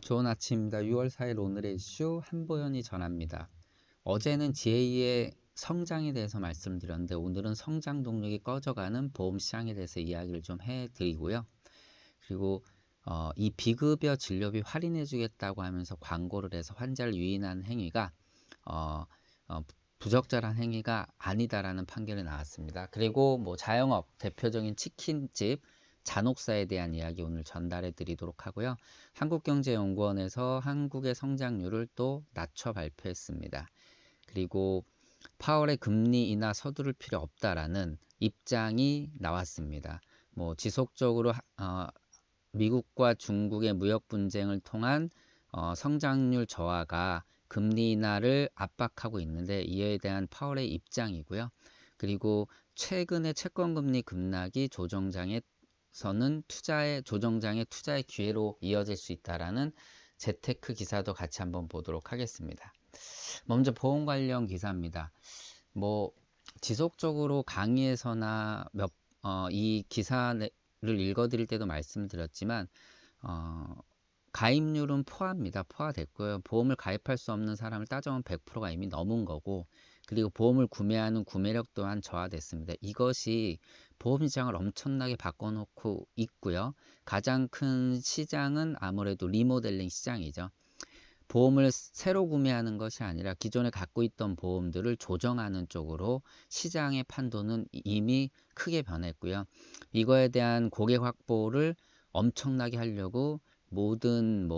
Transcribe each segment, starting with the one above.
좋은 아침입니다. 6월 4일 오늘의 이슈 한보현이 전합니다. 어제는 GA의 성장에 대해서 말씀드렸는데 오늘은 성장 동력이 꺼져가는 보험시장에 대해서 이야기를 좀 해드리고요. 그리고 이 비급여 진료비 할인해주겠다고 하면서 광고를 해서 환자를 유인하는 행위가 부적절한 행위가 아니다라는 판결이 나왔습니다. 그리고 뭐 자영업 대표적인 치킨집 잔혹사에 대한 이야기 오늘 전달해 드리도록 하고요. 한국경제연구원에서 한국의 성장률을 또 낮춰 발표했습니다. 그리고 파월의 금리 인하 서두를 필요 없다라는 입장이 나왔습니다. 뭐 지속적으로 미국과 중국의 무역 분쟁을 통한 성장률 저하가 금리 인하를 압박하고 있는데 이에 대한 파월의 입장이고요. 그리고 최근에 채권금리 급락이 조정장의 투자의 기회로 이어질 수 있다라는 재테크 기사도 같이 한번 보도록 하겠습니다. 먼저 보험 관련 기사입니다. 뭐 지속적으로 강의에서나 이 기사를 읽어드릴 때도 말씀드렸지만 가입률은 포화됐고요. 보험을 가입할 수 없는 사람을 따져보면 100%가 이미 넘은 거고, 그리고 보험을 구매하는 구매력 또한 저하됐습니다. 이것이 보험시장을 엄청나게 바꿔놓고 있고요. 가장 큰 시장은 아무래도 리모델링 시장이죠. 보험을 새로 구매하는 것이 아니라 기존에 갖고 있던 보험들을 조정하는 쪽으로 시장의 판도는 이미 크게 변했고요. 이거에 대한 고객 확보를 엄청나게 하려고 모든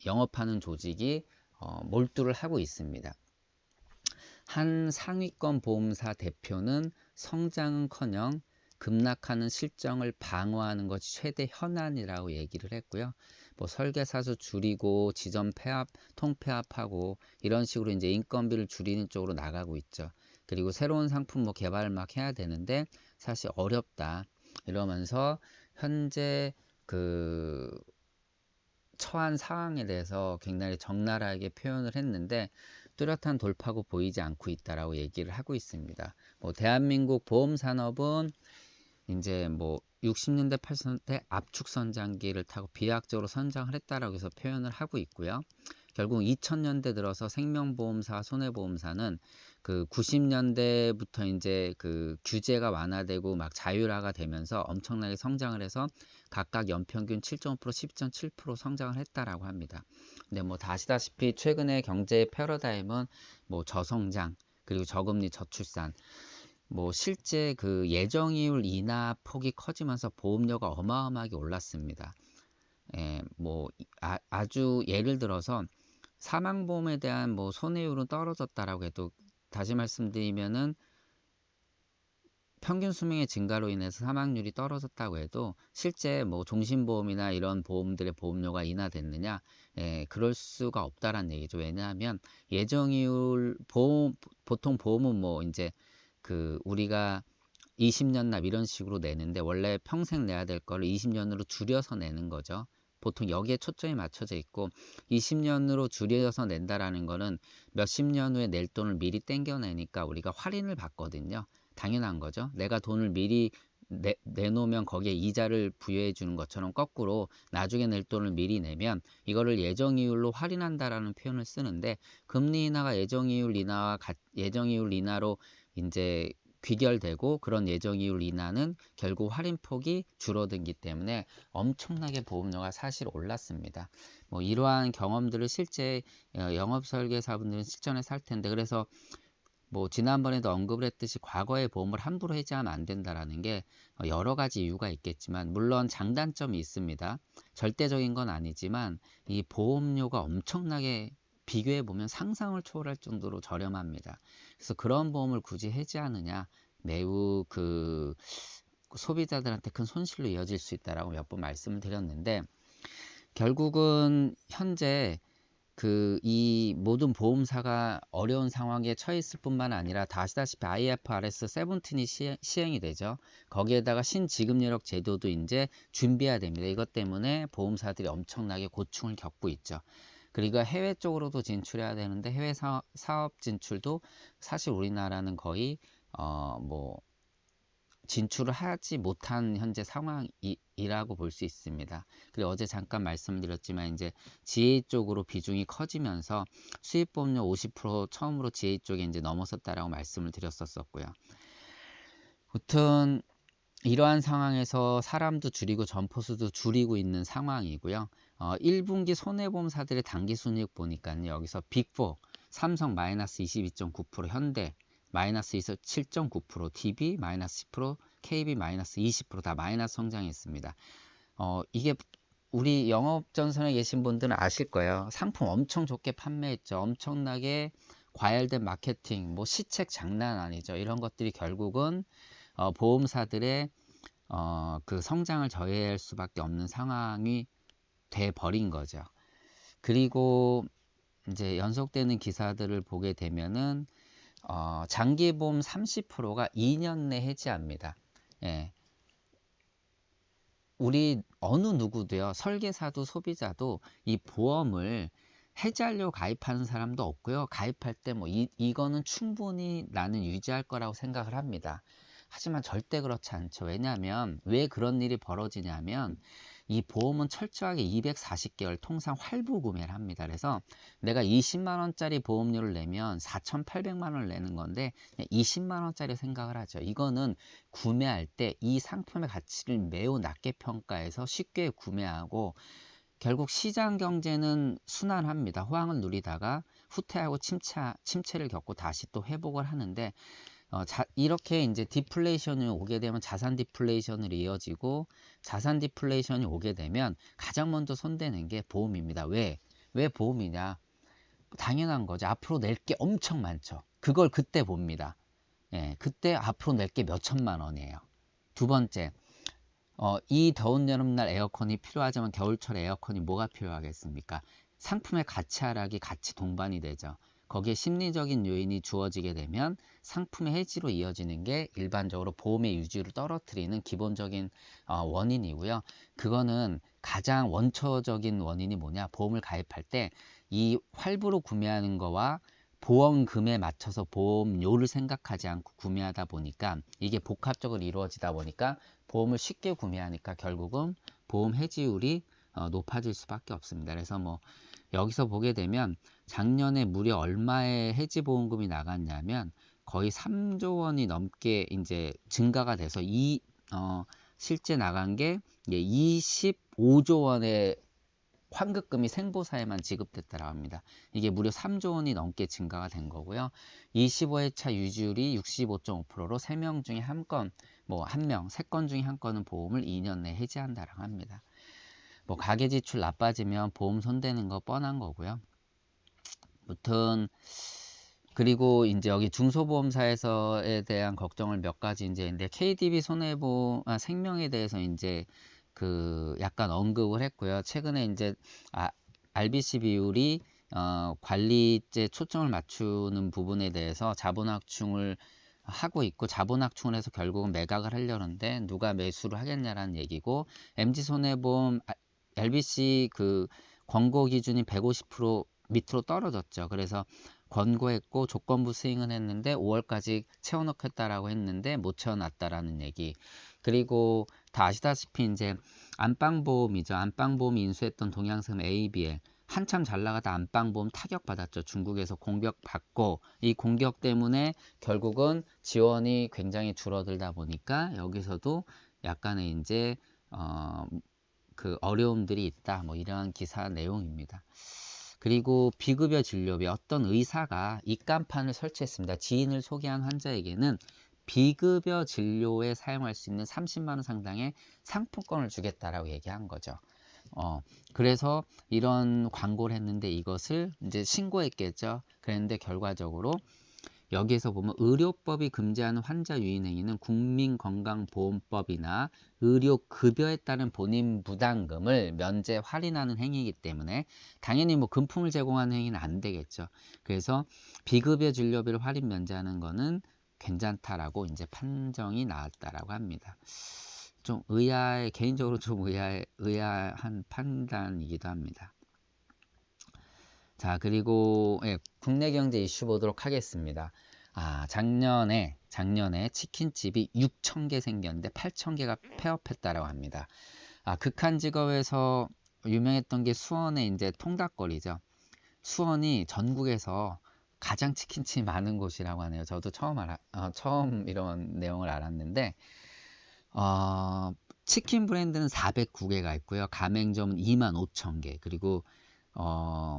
영업하는 조직이 몰두를 하고 있습니다. 한 상위권 보험사 대표는 성장은커녕 급락하는 실정을 방어하는 것이 최대 현안이라고 얘기를 했고요. 뭐 설계사수 줄이고 지점 폐합, 통폐합하고 이런 식으로 이제 인건비를 줄이는 쪽으로 나가고 있죠. 그리고 새로운 상품 개발을 막 해야 되는데 사실 어렵다 이러면서 현재 처한 상황에 대해서 굉장히 적나라하게 표현을 했는데 뚜렷한 돌파구 보이지 않고 있다라고 얘기를 하고 있습니다. 대한민국 보험 산업은 이제 60년대 80년대 압축 선장기를 타고 비약적으로 선장을 했다라고 해서 표현을 하고 있고요. 결국 2000년대 들어서 생명보험사, 손해보험사는 90년대부터 이제 규제가 완화되고 막 자율화가 되면서 엄청나게 성장을 해서 각각 연평균 7.5%, 10.7% 성장을 했다라고 합니다. 근데 아시다시피 최근에 경제의 패러다임은 저성장, 그리고 저금리, 저출산, 실제 예정이율 인하 폭이 커지면서 보험료가 어마어마하게 올랐습니다. 아주 예를 들어서 사망보험에 대한 손해율은 떨어졌다라고 해도 다시 말씀드리면은 평균 수명의 증가로 인해서 사망률이 떨어졌다고 해도 실제 종신보험이나 이런 보험들의 보험료가 인하됐느냐? 그럴 수가 없다라는 얘기죠. 왜냐하면 예정이율 보통 보험은 이제 우리가 20년 납 이런 식으로 내는데 원래 평생 내야 될 거를 20년으로 줄여서 내는 거죠. 보통 여기에 초점이 맞춰져 있고 20년으로 줄여서 낸다라는 거는 몇십 년 후에 낼 돈을 미리 땡겨내니까 우리가 할인을 받거든요. 당연한 거죠. 내가 돈을 미리 내놓으면 거기에 이자를 부여해 주는 것처럼 거꾸로 나중에 낼 돈을 미리 내면 이거를 예정이율로 할인한다라는 표현을 쓰는데 금리 인하가 예정이율 인하로 이제 귀결되고 그런 예정이율 인하는 결국 할인폭이 줄어들기 때문에 엄청나게 보험료가 사실 올랐습니다. 이러한 경험들을 실제 영업설계사분들은 실전에서 할 텐데 그래서 지난번에도 언급을 했듯이 과거의 보험을 함부로 해지하면 안 된다라는 게 여러 가지 이유가 있겠지만 물론 장단점이 있습니다. 절대적인 건 아니지만 이 보험료가 엄청나게 비교해 보면 상상을 초월할 정도로 저렴합니다. 그래서 그런 보험을 굳이 해지하느냐 매우 소비자들한테 큰 손실로 이어질 수 있다라고 몇 번 말씀을 드렸는데 결국은 현재 이 모든 보험사가 어려운 상황에 처했을 뿐만 아니라 다 아시다시피 IFRS 17이 시행이 되죠. 거기에다가 신지급여력 제도도 이제 준비해야 됩니다. 이것 때문에 보험사들이 엄청나게 고충을 겪고 있죠. 그리고 해외 쪽으로도 진출해야 되는데 해외 사업 진출도 사실 우리나라는 거의 진출을 하지 못한 현재 상황이 이라고 볼 수 있습니다. 그리고 어제 잠깐 말씀드렸지만 이제 GA 쪽으로 비중이 커지면서 수입보험료 50% 처음으로 GA 쪽에 이제 넘어섰다라고 말씀을 드렸었고요. 아무튼 이러한 상황에서 사람도 줄이고 점포수도 줄이고 있는 상황이고요. 1분기 손해보험사들의 당기순이익 보니까요. 여기서 빅4 삼성 마이너스 22.9%, 현대 마이너스 7.9%, DB 마이너스 10%, KB 마이너스 20%다 마이너스 성장했습니다. 이게 우리 영업전선에 계신 분들은 아실 거예요. 상품 엄청 좋게 판매했죠. 엄청나게 과열된 마케팅, 뭐 시책 장난 아니죠. 이런 것들이 결국은 보험사들의 그 성장을 저해할 수밖에 없는 상황이 돼 버린 거죠. 그리고 이제 연속되는 기사들을 보게 되면은 장기보험 30%가 2년 내 해지합니다. 예. 우리 어느 누구도요, 설계사도 소비자도 이 보험을 해지하려고 가입하는 사람도 없고요. 가입할 때 뭐 이거는 충분히 나는 유지할 거라고 생각을 합니다. 하지만 절대 그렇지 않죠. 왜냐하면 왜 그런 일이 벌어지냐면 이 보험은 철저하게 240개월 통상 활부 구매를 합니다. 그래서 내가 20만 원짜리 보험료를 내면 4,800만 원을 내는 건데 20만 원짜리 생각을 하죠. 이거는 구매할 때 이 상품의 가치를 매우 낮게 평가해서 쉽게 구매하고 결국 시장 경제는 순환합니다. 호황을 누리다가 후퇴하고 침체를 겪고 다시 또 회복을 하는데 이렇게 이제 디플레이션이 오게 되면 자산 디플레이션으로 이어지고 자산 디플레이션이 오게 되면 가장 먼저 손대는 게 보험입니다. 왜 보험이냐? 당연한 거죠. 앞으로 낼 게 엄청 많죠. 그걸 그때 봅니다. 예, 그때 앞으로 낼 게 몇 천만 원이에요. 두 번째, 이 더운 여름날 에어컨이 필요하지만 겨울철에 에어컨이 뭐가 필요하겠습니까? 상품의 가치 하락이 같이 동반이 되죠. 거기에 심리적인 요인이 주어지게 되면 상품의 해지로 이어지는 게 일반적으로 보험의 유지를 떨어뜨리는 기본적인 원인이고요. 그거는 가장 원초적인 원인이 뭐냐? 보험을 가입할 때 이 활부로 구매하는 거와 보험금에 맞춰서 보험료를 생각하지 않고 구매하다 보니까 이게 복합적으로 이루어지다 보니까 보험을 쉽게 구매하니까 결국은 보험 해지율이 높아질 수밖에 없습니다. 그래서 뭐 여기서 보게 되면 작년에 무려 얼마의 해지 보험금이 나갔냐면 거의 3조 원이 넘게 이제 증가가 돼서 실제 나간 게 25조 원의 환급금이 생보사에만 지급됐다고 합니다. 이게 무려 3조 원이 넘게 증가가 된 거고요. 25회차 유지율이 65.5%로 3명 중에 한 건, 뭐 1명, 3건 중에 한 건은 보험을 2년 내에 해지한다고 합니다. 뭐 가계지출 나빠지면 보험 손대는 거 뻔한 거고요. 아무튼 그리고 이제 여기 중소보험사에서에 대한 걱정을 몇 가지 이제 근데 KDB 손해보험 생명에 대해서 이제 그 약간 언급을 했고요. 최근에 이제 RBC 비율이 관리제 초점을 맞추는 부분에 대해서 자본확충을 하고 있고 자본확충을 해서 결국은 매각을 하려는데 누가 매수를 하겠냐라는 얘기고 MG손해보험 RBC 그 권고 기준이 150% 밑으로 떨어졌죠. 그래서 권고했고 조건부 스윙은 했는데 5월까지 채워넣겠다라고 했는데 못 채워놨다라는 얘기. 그리고 다 아시다시피 이제 안방보험이죠. 안방보험이 인수했던 동양섬 ABL 한참 잘 나가다 안방보험 타격받았죠. 중국에서 공격받고 이 공격 때문에 결국은 지원이 굉장히 줄어들다 보니까 여기서도 약간의 이제 그 어려움들이 있다. 뭐 이러한 기사 내용입니다. 그리고 비급여 진료비 어떤 의사가 입간판을 설치했습니다. 지인을 소개한 환자에게는 비급여 진료에 사용할 수 있는 30만 원 상당의 상품권을 주겠다라고 얘기한 거죠. 그래서 이런 광고를 했는데 이것을 이제 신고했겠죠. 그랬는데 결과적으로 여기에서 보면 의료법이 금지하는 환자 유인 행위는 국민건강보험법이나 의료급여에 따른 본인 부담금을 면제 할인하는 행위이기 때문에 당연히 뭐 금품을 제공하는 행위는 안 되겠죠. 그래서 비급여 진료비를 할인 면제하는 거는 괜찮다라고 이제 판정이 나왔다라고 합니다. 좀 개인적으로 좀 의아한 판단이기도 합니다. 자, 그리고 국내 경제 이슈 보도록 하겠습니다. 작년에 치킨집이 6,000개 생겼는데 8,000개가 폐업했다라고 합니다. 극한 직업에서 유명했던 게 수원의 이제 통닭거리죠. 수원이 전국에서 가장 치킨집이 많은 곳이라고 하네요. 저도 처음 이런 내용을 알았는데, 어, 치킨 브랜드는 409개가 있고요. 가맹점은 25,000개. 그리고, 어,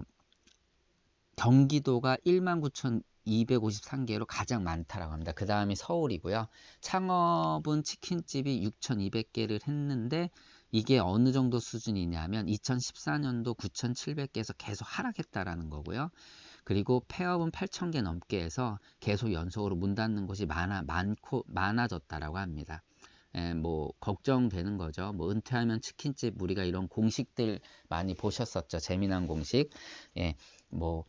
경기도가 19,253개로 가장 많다라고 합니다. 그 다음이 서울이고요. 창업은 치킨집이 6,200개를 했는데, 이게 어느 정도 수준이냐면 2014년도 9,700개에서 계속 하락했다라는 거고요. 그리고 폐업은 8,000개 넘게 해서 계속 연속으로 문 닫는 곳이 많아졌다라고 합니다. 뭐 걱정되는 거죠. 뭐 은퇴하면 치킨집, 우리가 이런 공식들 많이 보셨었죠. 재미난 공식. 예, 뭐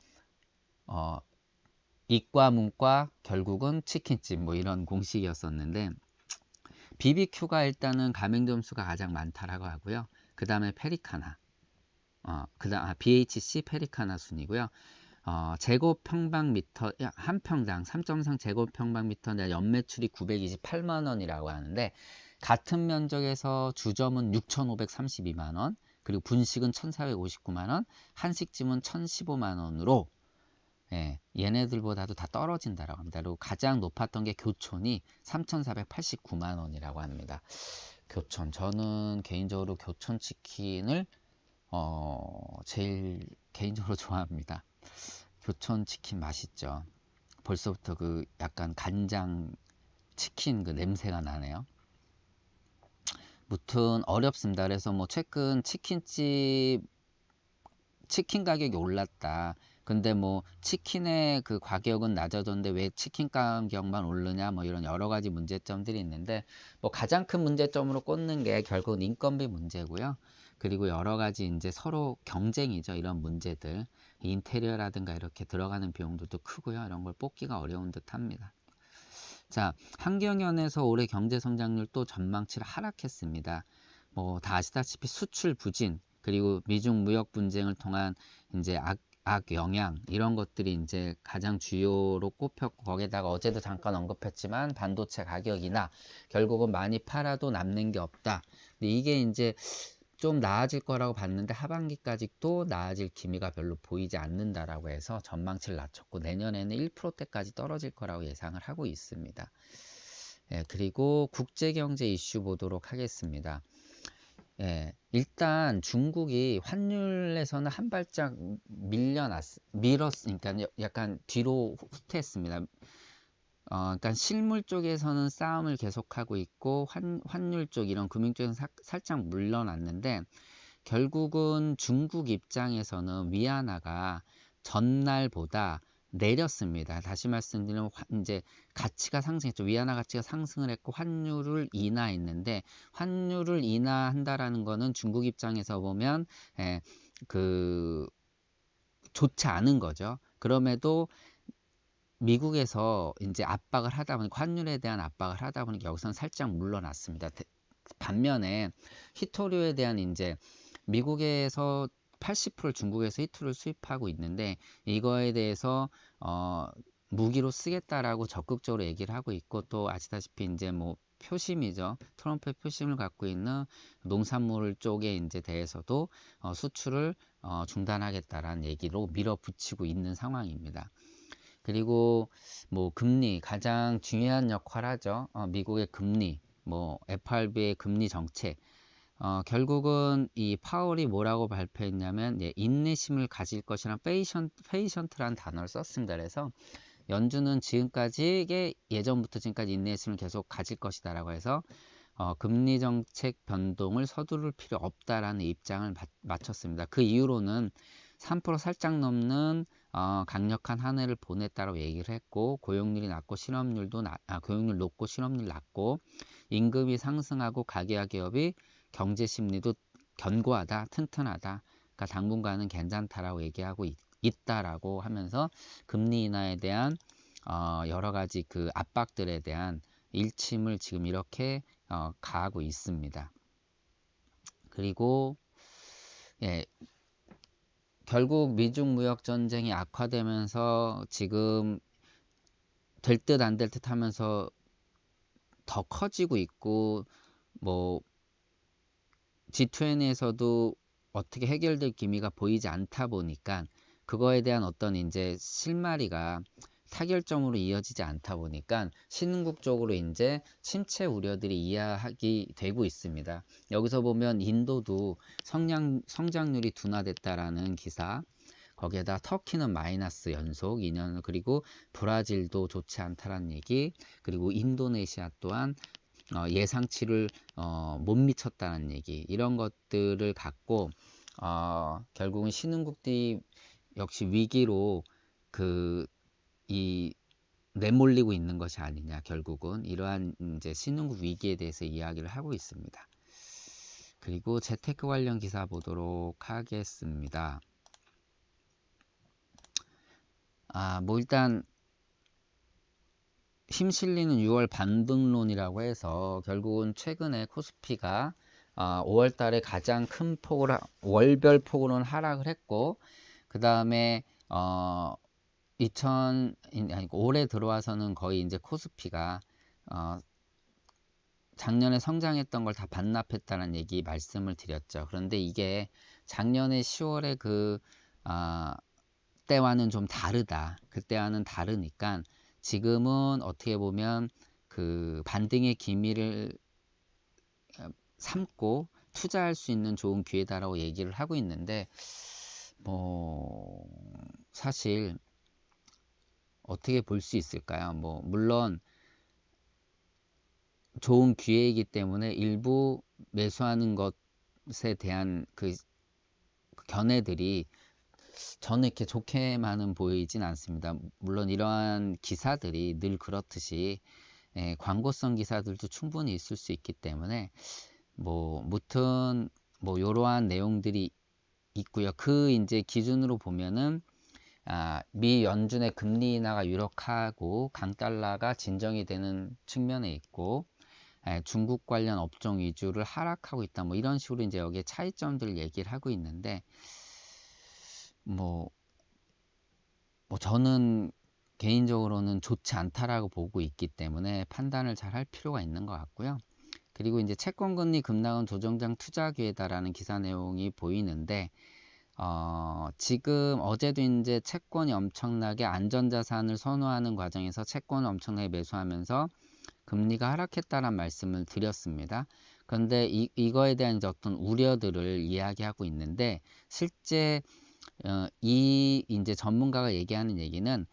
이과 문과 결국은 치킨집, 뭐 이런 공식이었었는데, BBQ가 일단은 가맹점 수가 가장 많다라고 하고요. 그 다음에 페리카나, BHC 페리카나 순이고요. 제곱평방미터 한 평당 3.3 제곱평방미터 내 연매출이 928만 원이라고 하는데, 같은 면적에서 주점은 6,532만 원, 그리고 분식은 1,459만 원, 한식집은 1,015만 원으로, 예, 얘네들보다도 다 떨어진다라고 합니다. 그리고 가장 높았던 게 교촌이 3,489만 원이라고 합니다. 교촌, 저는 개인적으로 교촌 치킨을 제일 개인적으로 좋아합니다. 교촌 치킨 맛있죠. 벌써부터 그 약간 간장 치킨 그 냄새가 나네요. 무튼 어렵습니다. 그래서 뭐 최근 치킨 가격이 올랐다. 근데 뭐 치킨의 그 가격은 낮아졌는데 왜 치킨 가격만 오르냐, 뭐 이런 여러 가지 문제점들이 있는데, 뭐 가장 큰 문제점으로 꼽는 게 결국은 인건비 문제고요. 그리고 여러 가지 이제 서로 경쟁이죠. 이런 문제들. 인테리어라든가 이렇게 들어가는 비용들도 크고요. 이런 걸 뽑기가 어려운 듯 합니다. 자, 한경연에서 올해 경제 성장률 또 전망치를 하락했습니다. 뭐 다 아시다시피 수출 부진, 그리고 미중 무역 분쟁을 통한 이제 악영향, 이런 것들이 이제 가장 주요로 꼽혔고, 거기에다가 어제도 잠깐 언급했지만 반도체 가격이나 결국은 많이 팔아도 남는 게 없다. 근데 이게 이제 좀 나아질 거라고 봤는데 하반기까지 또 나아질 기미가 별로 보이지 않는다라고 해서 전망치를 낮췄고, 내년에는 1%대까지 떨어질 거라고 예상을 하고 있습니다. 예, 그리고 국제경제 이슈 보도록 하겠습니다. 예, 일단 중국이 환율에서는 한 발짝 밀었으니까 약간 뒤로 후퇴했습니다. 그러니까 실물 쪽에서는 싸움을 계속하고 있고, 환율 쪽, 이런 금융 쪽에서 살짝 물러났는데, 결국은 중국 입장에서는 위안화가 전날보다 내렸습니다. 다시 말씀드리면 이제 가치가 상승했죠. 위안화 가치가 상승을 했고 환율을 인하했는데, 환율을 인하한다라는 거는 중국 입장에서 보면 그 좋지 않은 거죠. 그럼에도 미국에서 이제 압박을 하다 보니까, 환율에 대한 압박을 하다 보니까 여기서는 살짝 물러났습니다. 반면에 히토류에 대한 이제 미국에서 80%를 중국에서 히토를 수입하고 있는데, 이거에 대해서 무기로 쓰겠다라고 적극적으로 얘기를 하고 있고, 또 아시다시피 이제 뭐 표심이죠. 트럼프의 표심을 갖고 있는 농산물 쪽에 이제 대해서도 수출을 중단하겠다라는 얘기로 밀어붙이고 있는 상황입니다. 그리고 뭐 금리, 가장 중요한 역할을 하죠. 미국의 금리, 뭐 FRB의 금리 정책. 결국은 이 파월이 뭐라고 발표했냐면, 예, 인내심을 가질 것이란 페이션트라는 단어를 썼습니다. 그래서 연준은 지금까지 예전부터 지금까지 인내심을 계속 가질 것이다라고 해서 금리 정책 변동을 서두를 필요 없다라는 입장을 맞췄습니다. 그 이후로는 3% 살짝 넘는 강력한 한 해를 보냈다고 얘기를 했고, 고용률이 낮고 고용률 높고 실업률 낮고, 임금이 상승하고 가계와 기업이 경제 심리도 견고하다, 튼튼하다. 그러니까 당분간은 괜찮다라고 얘기하고 있다라고 하면서, 금리 인하에 대한 여러 가지 그 압박들에 대한 일침을 지금 이렇게 가하고 있습니다. 그리고 예, 결국 미중 무역 전쟁이 악화되면서 지금 될 듯 안 될 듯 하면서 더 커지고 있고, 뭐 G20에서도 어떻게 해결될 기미가 보이지 않다 보니까 그거에 대한 어떤 이제 실마리가 타결점으로 이어지지 않다 보니까 신흥국 쪽으로 이제 침체 우려들이 이해하기 되고 있습니다. 여기서 보면 인도도 성장률이 둔화됐다라는 기사, 거기에다 터키는 마이너스 연속 2년, 그리고 브라질도 좋지 않다라는 얘기, 그리고 인도네시아 또한 예상치를 못 미쳤다는 얘기, 이런 것들을 갖고 결국은 신흥국들이 역시 위기로 내몰리고 있는 것이 아니냐, 결국은 이러한 이제 신흥국 위기에 대해서 이야기를 하고 있습니다. 그리고 재테크 관련 기사 보도록 하겠습니다. 뭐 일단 힘실리는 6월 반등론이라고 해서 결국은 최근에 코스피가 5월 달에 가장 큰 폭으로 월별 폭으로는 하락을 했고, 그 다음에 올해 들어와서는 거의 이제 코스피가 작년에 성장했던 걸 다 반납했다는 얘기 말씀을 드렸죠. 그런데 이게 작년에 10월에 때와는 좀 다르다. 그때와는 다르니까 지금은 어떻게 보면 그 반등의 기미를 삼고 투자할 수 있는 좋은 기회다라고 얘기를 하고 있는데, 뭐 사실 어떻게 볼 수 있을까요? 뭐 물론 좋은 기회이기 때문에 일부 매수하는 것에 대한 그 견해들이 저는 이렇게 좋게만은 보이진 않습니다. 물론 이러한 기사들이 늘 그렇듯이 광고성 기사들도 충분히 있을 수 있기 때문에 무튼 이러한 내용들이 있고요. 그 이제 기준으로 보면은 미 연준의 금리 인하가 유력하고 강달러가 진정이 되는 측면에 있고, 중국 관련 업종 위주를 하락하고 있다. 뭐 이런 식으로 이제 여기에 차이점들을 얘기를 하고 있는데, 저는 개인적으로는 좋지 않다라고 보고 있기 때문에 판단을 잘 할 필요가 있는 것 같고요. 그리고 이제 채권금리 급락은 조정장 투자 기회다라는 기사 내용이 보이는데, 지금 어제도 이제 채권이 엄청나게 안전자산을 선호하는 과정에서 채권을 엄청나게 매수하면서 금리가 하락했다는 말씀을 드렸습니다. 그런데 이거에 대한 이제 어떤 우려들을 이야기하고 있는데, 실제 이제 전문가가 얘기하는 얘기는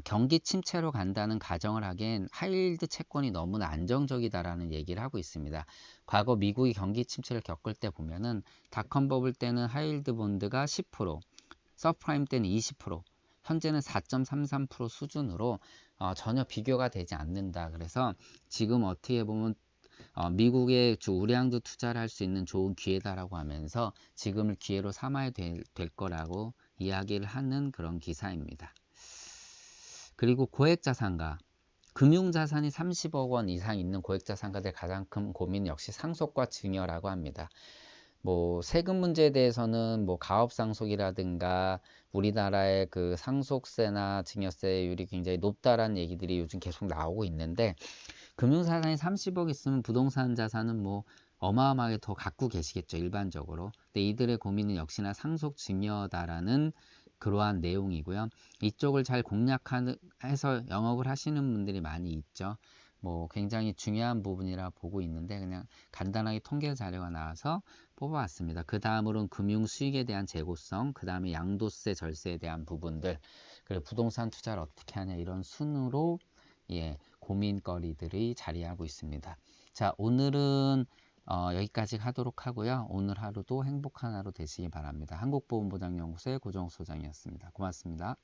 경기 침체로 간다는 가정을 하기엔 하이힐드 채권이 너무나 안정적이다라는 얘기를 하고 있습니다. 과거 미국이 경기 침체를 겪을 때 보면은 닷컴 버블 때는 하이힐드 본드가 10%, 서프라임 때는 20%, 현재는 4.33% 수준으로 전혀 비교가 되지 않는다. 그래서 지금 어떻게 보면 미국의 우량도 투자를 할 수 있는 좋은 기회다라고 하면서 지금을 기회로 삼아야 될 거라고 이야기를 하는 그런 기사입니다. 그리고 고액자산가, 금융자산이 30억 원 이상 있는 고액자산가들의 가장 큰 고민은 역시 상속과 증여라고 합니다. 세금 문제에 대해서는 가업상속이라든가 우리나라의 그 상속세나 증여세율이 굉장히 높다라는 얘기들이 요즘 계속 나오고 있는데, 금융자산이 30억 있으면 부동산 자산은 어마어마하게 더 갖고 계시겠죠, 일반적으로. 근데 이들의 고민은 역시나 상속 증여다라는 그러한 내용이고요. 이쪽을 잘 공략해서 영업을 하시는 분들이 많이 있죠. 굉장히 중요한 부분이라 보고 있는데 그냥 간단하게 통계 자료가 나와서 뽑아왔습니다. 그 다음으로는 금융 수익에 대한 재고성, 그 다음에 양도세, 절세에 대한 부분들, 그리고 부동산 투자를 어떻게 하냐, 이런 순으로 고민거리들이 자리하고 있습니다. 자, 오늘은 여기까지 하도록 하고요. 오늘 하루도 행복한 하루 되시기 바랍니다. 한국보험보장연구소의 고정욱 소장이었습니다. 고맙습니다.